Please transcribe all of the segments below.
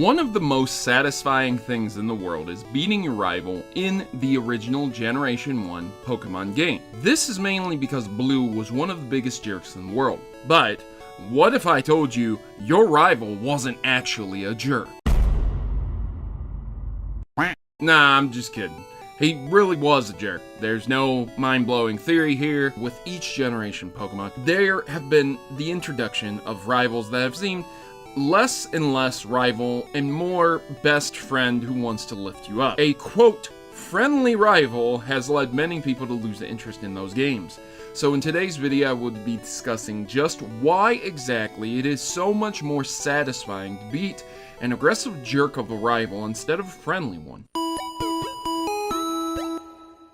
One of the most satisfying things in the world is beating your rival in the original Generation 1 Pokemon game. This is mainly because Blue was one of the biggest jerks in the world. But what if I told you your rival wasn't actually a jerk? Nah, I'm just kidding. He really was a jerk. There's no mind-blowing theory here. With each generation Pokemon, there have been the introduction of rivals that have seemed less and less rival and more best friend who wants to lift you up. A quote, friendly rival has led many people to lose interest in those games. So in today's video, I will be discussing just why exactly it is so much more satisfying to beat an aggressive jerk of a rival instead of a friendly one.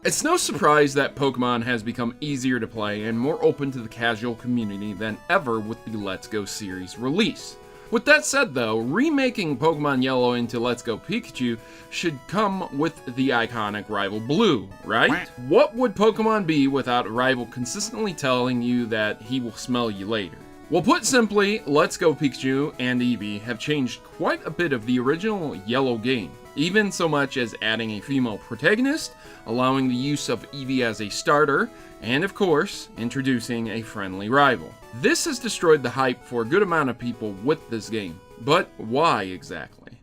It's no surprise that Pokemon has become easier to play and more open to the casual community than ever with the Let's Go series release. With that said though, remaking Pokemon Yellow into Let's Go Pikachu should come with the iconic rival Blue, right? What would Pokemon be without a rival consistently telling you that he will smell you later? Well, put simply, Let's Go Pikachu and Eevee have changed quite a bit of the original Yellow game, even so much as adding a female protagonist, allowing the use of Eevee as a starter, and of course, introducing a friendly rival. This has destroyed the hype for a good amount of people with this game, but why exactly?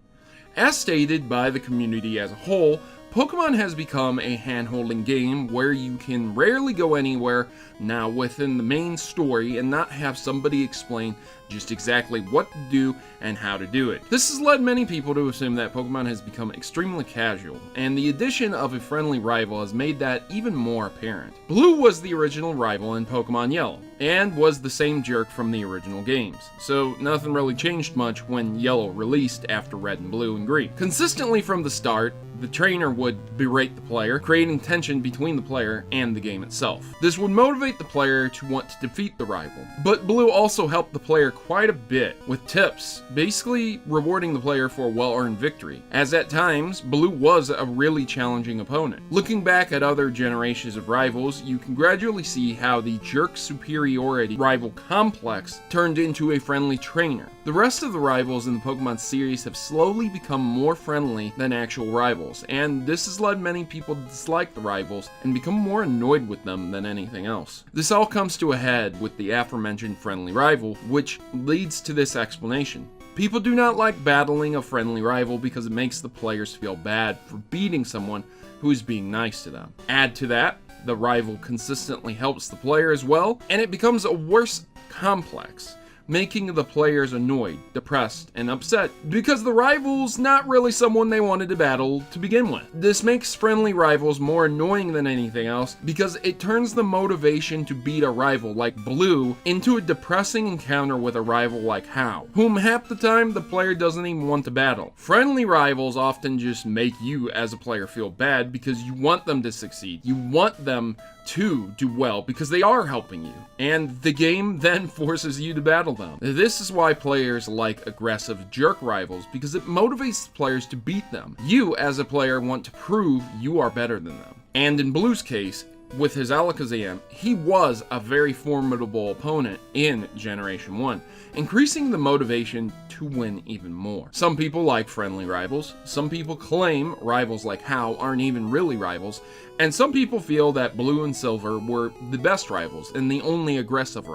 As stated by the community as a whole, Pokemon has become a hand-holding game where you can rarely go anywhere now within the main story and not have somebody explain just exactly what to do and how to do it. This has led many people to assume that Pokemon has become extremely casual, and the addition of a friendly rival has made that even more apparent. Blue was the original rival in Pokemon Yellow, and was the same jerk from the original games, so nothing really changed much when Yellow released after Red and Blue and Green. Consistently from the start, the trainer would berate the player, creating tension between the player and the game itself. This would motivate the player to want to defeat the rival. But Blue also helped the player quite a bit with tips, basically rewarding the player for a well-earned victory, as at times, Blue was a really challenging opponent. Looking back at other generations of rivals, you can gradually see how the jerk superiority rival complex turned into a friendly trainer. The rest of the rivals in the Pokemon series have slowly become more friendly than actual rivals, and this has led many people to dislike the rivals and become more annoyed with them than anything else. This all comes to a head with the aforementioned friendly rival, which leads to this explanation. People do not like battling a friendly rival because it makes the players feel bad for beating someone who is being nice to them. Add to that, the rival consistently helps the player as well, and it becomes a worse complex, making the players annoyed, depressed, and upset because the rival's not really someone they wanted to battle to begin with. This makes friendly rivals more annoying than anything else because it turns the motivation to beat a rival like Blue into a depressing encounter with a rival like How, whom half the time the player doesn't even want to battle. Friendly rivals often just make you as a player feel bad because you want them to succeed. You want them to do well because they are helping you, and the game then forces you to battle them. This is why players like aggressive jerk rivals, because it motivates players to beat them. You as a player want to prove you are better than them. And in Blue's case, with his Alakazam, he was a very formidable opponent in Generation 1, increasing the motivation to win even more. Some people like friendly rivals, some people claim rivals like How aren't even really rivals, and some people feel that Blue and Silver were the best rivals and the only aggressive rivals.